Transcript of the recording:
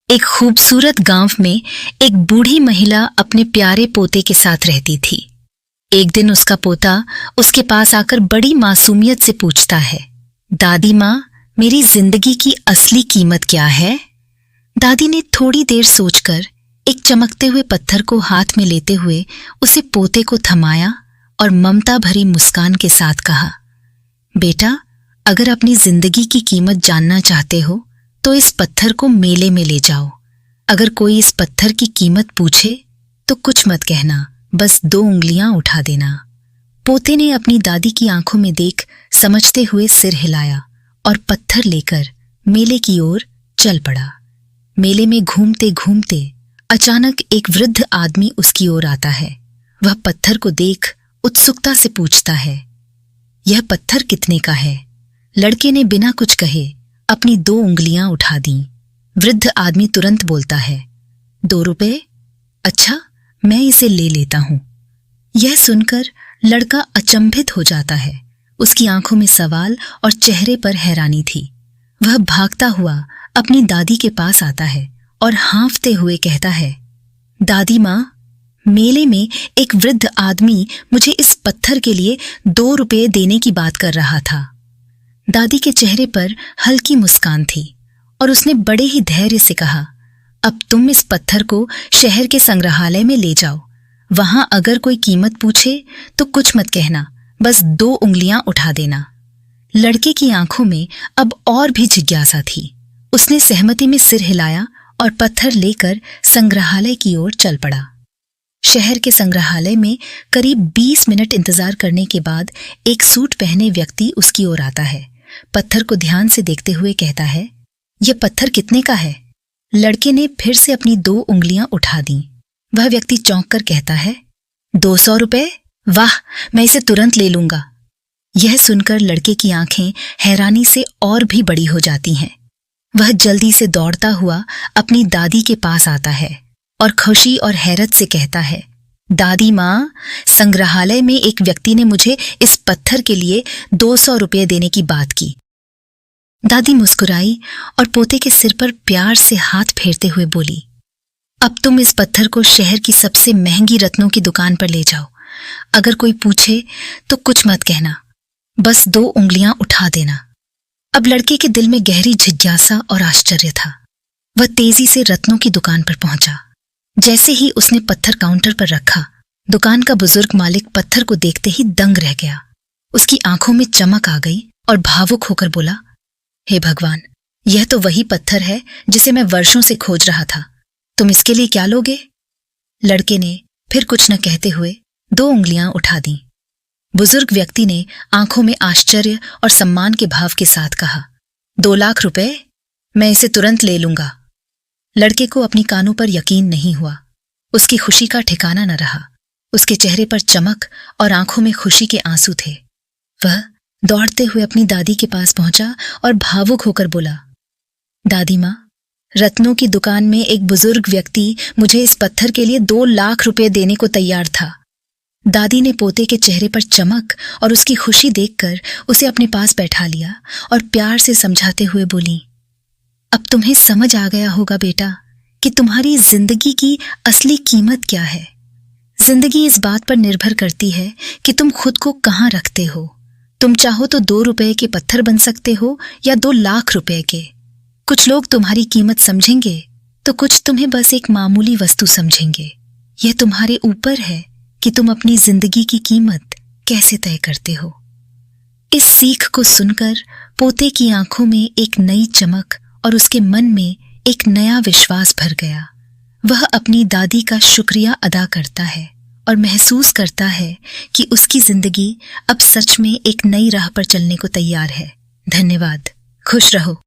एक खूबसूरत गांव में एक बूढ़ी महिला अपने प्यारे पोते के साथ रहती थी। एक दिन उसका पोता उसके पास आकर बड़ी मासूमियत से पूछता है, दादी माँ, मेरी जिंदगी की असली कीमत क्या है? दादी ने थोड़ी देर सोचकर एक चमकते हुए पत्थर को हाथ में लेते हुए उसे पोते को थमाया और ममता भरी मुस्कान के साथ कहा, बेटा, अगर अपनी जिंदगी की कीमत जानना चाहते हो तो इस पत्थर को मेले में ले जाओ। अगर कोई इस पत्थर की कीमत पूछे तो कुछ मत कहना, बस 2 उंगलियां उठा देना। पोते ने अपनी दादी की आंखों में देख समझते हुए सिर हिलाया और पत्थर लेकर मेले की ओर चल पड़ा। मेले में घूमते घूमते अचानक एक वृद्ध आदमी उसकी ओर आता है। वह पत्थर को देख उत्सुकता से पूछता है, यह पत्थर कितने का है? लड़के ने बिना कुछ कहे अपनी 2 उंगलियां उठा दी। वृद्ध आदमी तुरंत बोलता है, 2 रुपए? अच्छा, मैं इसे ले लेता हूं। यह सुनकर लड़का अचंभित हो जाता है। उसकी आंखों में सवाल और चेहरे पर हैरानी थी। वह भागता हुआ अपनी दादी के पास आता है और हाँफते हुए कहता है, दादी माँ, मेले में एक वृद्ध आदमी मुझे इस पत्थर के लिए 2 रुपए देने की बात कर रहा था। दादी के चेहरे पर हल्की मुस्कान थी और उसने बड़े ही धैर्य से कहा, अब तुम इस पत्थर को शहर के संग्रहालय में ले जाओ। वहां अगर कोई कीमत पूछे तो कुछ मत कहना, बस 2 उंगलियां उठा देना। लड़के की आंखों में अब और भी जिज्ञासा थी। उसने सहमति में सिर हिलाया और पत्थर लेकर संग्रहालय की ओर चल पड़ा। शहर के संग्रहालय में करीब 20 मिनट इंतजार करने के बाद एक सूट पहने व्यक्ति उसकी ओर आता है। पत्थर को ध्यान से देखते हुए कहता है, यह पत्थर कितने का है? लड़के ने फिर से अपनी 2 उंगलियां उठा दी। वह व्यक्ति चौंक कर कहता है, 200 रुपए? वाह, मैं इसे तुरंत ले लूंगा। यह सुनकर लड़के की आंखें हैरानी से और भी बड़ी हो जाती हैं। वह जल्दी से दौड़ता हुआ अपनी दादी के पास आता है और खुशी और हैरत से कहता है, दादी माँ, संग्रहालय में एक व्यक्ति ने मुझे इस पत्थर के लिए 200 रुपये देने की बात की। दादी मुस्कुराई और पोते के सिर पर प्यार से हाथ फेरते हुए बोली, अब तुम इस पत्थर को शहर की सबसे महंगी रत्नों की दुकान पर ले जाओ। अगर कोई पूछे तो कुछ मत कहना, बस 2 उंगलियां उठा देना। अब लड़के के दिल में गहरी जिज्ञासा और आश्चर्य था। वह तेजी से रत्नों की दुकान पर पहुंचा। जैसे ही उसने पत्थर काउंटर पर रखा, दुकान का बुजुर्ग मालिक पत्थर को देखते ही दंग रह गया। उसकी आंखों में चमक आ गई और भावुक होकर बोला, हे भगवान, यह तो वही पत्थर है जिसे मैं वर्षों से खोज रहा था। तुम इसके लिए क्या लोगे? लड़के ने फिर कुछ न कहते हुए 2 उंगलियां उठा दी। बुजुर्ग व्यक्ति ने आंखों में आश्चर्य और सम्मान के भाव के साथ कहा, 2 लाख रुपए? मैं इसे तुरंत ले लूंगा। लड़के को अपनी कानों पर यकीन नहीं हुआ। उसकी खुशी का ठिकाना न रहा। उसके चेहरे पर चमक और आंखों में खुशी के आंसू थे। वह दौड़ते हुए अपनी दादी के पास पहुंचा और भावुक होकर बोला, दादी माँ, रत्नों की दुकान में एक बुजुर्ग व्यक्ति मुझे इस पत्थर के लिए 2 लाख रुपए देने को तैयार था। दादी ने पोते के चेहरे पर चमक और उसकी खुशी देखकर उसे अपने पास बैठा लिया और प्यार से समझाते हुए बोली, अब तुम्हें समझ आ गया होगा बेटा कि तुम्हारी जिंदगी की असली कीमत क्या है। जिंदगी इस बात पर निर्भर करती है कि तुम खुद को कहाँ रखते हो। तुम चाहो तो 2 रुपए के पत्थर बन सकते हो या 2 लाख रुपए के। कुछ लोग तुम्हारी कीमत समझेंगे तो कुछ तुम्हें बस एक मामूली वस्तु समझेंगे। यह तुम्हारे ऊपर है कि तुम अपनी जिंदगी की कीमत कैसे तय करते हो। इस सीख को सुनकर पोते की आंखों में एक नई चमक और उसके मन में एक नया विश्वास भर गया। वह अपनी दादी का शुक्रिया अदा करता है और महसूस करता है कि उसकी जिंदगी अब सच में एक नई राह पर चलने को तैयार है। धन्यवाद। खुश रहो।